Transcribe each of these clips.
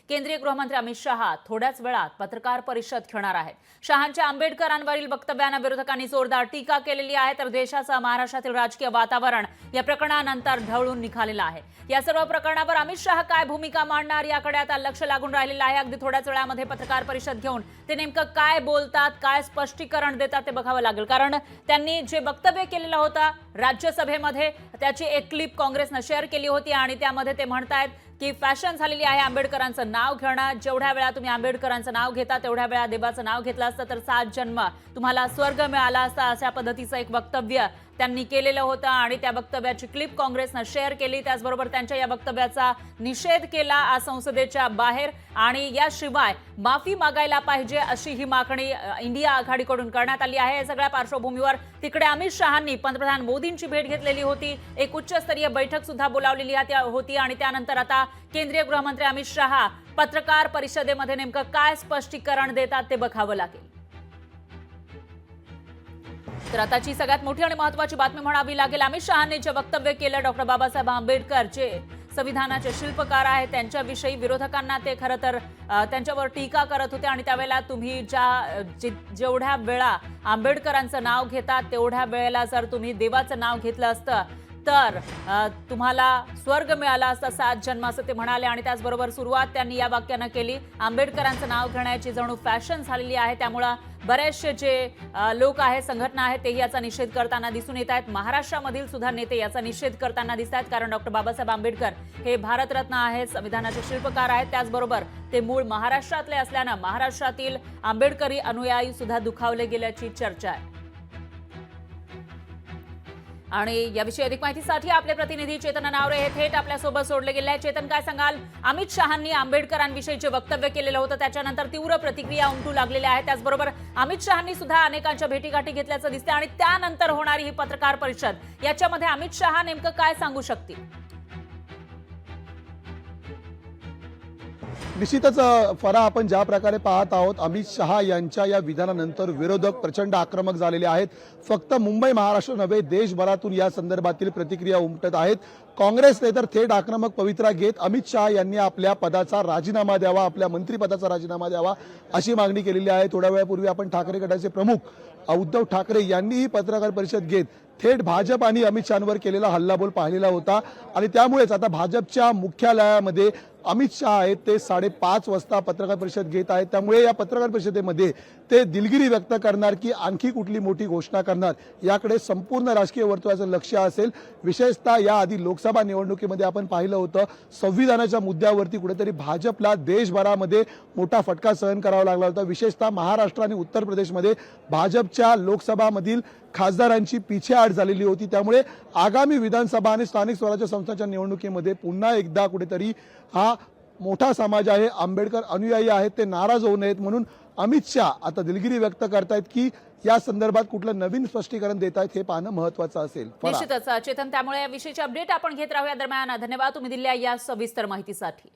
केंद्रीय गृहमंत्री अमित शहा थोड्याच वेळात पत्रकार परिषद घेणार आहेत। शहांच्या आंबेडकरांवरील वक्तव्यांना विरोधकांनी जोरदार टीका केलेली आहे, तर देशाचं महाराष्ट्रातील राजकीय वातावरण या प्रकरणानंतर ढवळून निघालेलं आहे। या सर्व प्रकरणावर अमित शहा काय भूमिका मांडणार याकडे आता लक्ष लागून राहिलेलं आहे। अगदी थोड्याच वेळामध्ये पत्रकार परिषद घेऊन ते नेमकं काय बोलतात, काय स्पष्टीकरण देतात ते बघावं लागेल, कारण त्यांनी जे वक्तव्य केलेलं होतं राज्यसभेमध्ये त्याची एक क्लिप काँग्रेसने शेअर केली होती आणि त्यामध्ये ते म्हणतायत की फॅशन झालेली आहे आंबेडकरांचं नाव घेणं। जेवढ्या वेळा तुम्ही आंबेडकरांचं नाव घेता तेवढ्या वेळा देवाचं नाव घेतलं असतं तर 7 जन्म तुम्हाला स्वर्ग मिळाला असता, अशा पद्धतीचं एक वक्तव्य त्यांनी केलेलं होतं आणि त्या वक्तव्याची क्लिप काँग्रेसने शेअर केली। त्याचबरोबर त्यांच्या या वक्तव्याचा निषेध केला आज संसदेच्या बाहेर आणि याशिवाय माफी मागायला पाहिजे अशी ही मागणी इंडिया आघाडीकडून करण्यात आली आहे। या सगळ्या पार्श्वभूमीवर तिकडे अमित शहांनी पंतप्रधान मोदींची भेट घेतलेली होती, एक उच्चस्तरीय बैठक सुद्धा बोलावलेली होती आणि त्यानंतर आता केंद्रीय गृहमंत्री अमित शहा पत्रकार परिषदेमध्ये नेमकं काय स्पष्टीकरण देतात ते बघावं लागेल। तर आताची सगळ्यात मोठी आणि महत्त्वाची बातमी म्हणावी लागेल, अमित शहांनी जे वक्तव्य केलं डॉक्टर बाबासाहेब आंबेडकर जे संविधानाचे शिल्पकार आहेत त्यांच्याविषयी विरोधकांना ते खरं तर त्यांच्यावर टीका करत होते आणि त्यावेळेला तुम्ही जेवढ्या वेळा आंबेडकरांचं नाव घेतात तेवढ्या वेळेला जर तुम्ही देवाचं नाव घेतलं असतं तर तुम्हाला स्वर्ग मिळाला असता 7 जन्म असं ते म्हणाले आणि त्याचबरोबर सुरुवात त्यांनी या वाक्यानं केली, आंबेडकरांचं नाव घेण्याची जणू फॅशन झालेली आहे, त्यामुळे बरेचसे जे लोक आहेत संघटना आहेत तेही याचा निषेध करताना दिसून येत आहेत। महाराष्ट्रामधील सुद्धा नेते याचा निषेध करताना दिसत आहेत, कारण डॉक्टर बाबासाहेब आंबेडकर हे भारतरत्न आहेत, संविधानाचे शिल्पकार आहेत, त्याचबरोबर ते मूळ महाराष्ट्रातले असल्यानं महाराष्ट्रातील आंबेडकरी अनुयायी सुद्धा दुखावले गेल्याची चर्चा आहे। आणि याविषयी अधिक माहितीसाठी आपले प्रतिनिधी चेतन नावरे हे थेट आपल्यासोबत जोडले गेले आहेत। चेतन, काय सांगाल, अमित शहांनी आंबेडकरांविषयी जे वक्तव्य केलेलं होतं त्याच्यानंतर तीव्र प्रतिक्रिया उमटू लागलेल्या आहेत, त्याचबरोबर अमित शहांनी सुद्धा अनेकांच्या भेटीगाठी घेतल्याचं दिसते आणि त्यानंतर होणारी ही पत्रकार परिषद याच्यामध्ये अमित शहा नेमकं काय सांगू शकतील? निश्चितच फरा, आपण ज्या प्रकारे पाहत आहोत अमित शहा यांच्या या विधानानंतर विरोधक प्रचंड आक्रमक झालेले आहेत। फक्त मुंबई महाराष्ट्र नव्हे देशभरातून या संदर्भातील प्रतिक्रिया उमटत आहेत। काँग्रेसने तर थेट आक्रमक पवित्रा घेत अमित शहा यांनी आपल्या पदाचा राजीनामा द्यावा, आपल्या मंत्रिपदाचा राजीनामा द्यावा अशी मागणी केलेली आहे। थोड्या वेळापूर्वी आपण ठाकरे गटाचे प्रमुख उद्धव ठाकरे यांनी ही पत्रकार परिषद घेत थेट भाजप आणि अमित शहांवर केलेला हल्लाबोल पाहिलेला होता आणि त्यामुळेच आता भाजपच्या मुख्यालयामध्ये अमित शहा आहेत ते 5:30 वाजता पत्रकार परिषद घेत आहेत। त्यामुळे या पत्रकार परिषदेमध्ये ते दिलगिरी व्यक्त करणार की आणखी कुठली मोठी घोषणा करणार याकडे संपूर्ण राजकीय वर्तुळाचं लक्ष असेल। विशेषतः याआधी लोकसभा निवडणुकीमध्ये आपण पाहिलं होतं संविधानाच्या मुद्द्यावरती कुठेतरी भाजपला देशभरामध्ये मोठा फटका सहन करावा लागला होता। विशेषतः महाराष्ट्र आणि उत्तर प्रदेशमध्ये भाजपच्या लोकसभामधील खासदारांची पिछेहाट झालेली होती। त्यामुळे आगामी विधानसभा आणि स्थानिक स्वराज्य संस्थांच्या निवडणुकीमध्ये पुन्हा एकदा कुठेतरी हा मोठा समाज आहे, आंबेडकर अनुयायी आहेत, ते नाराज होऊ नयेत म्हणून अमित शहा आता दिलगिरी व्यक्त करतायत की या संदर्भात कुठलं नवीन स्पष्टीकरण देत आहेत हे पाहणं महत्त्वाचं असेल। निश्चितच चेतन, त्यामुळे या विषयीची अपडेट आपण घेत राहूया। दरम्यान धन्यवाद तुम्ही दिलेल्या या सविस्तर माहितीसाठी।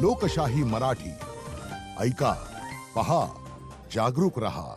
लोकशाही मराठी ऐका, पहा, जागरूक रहा।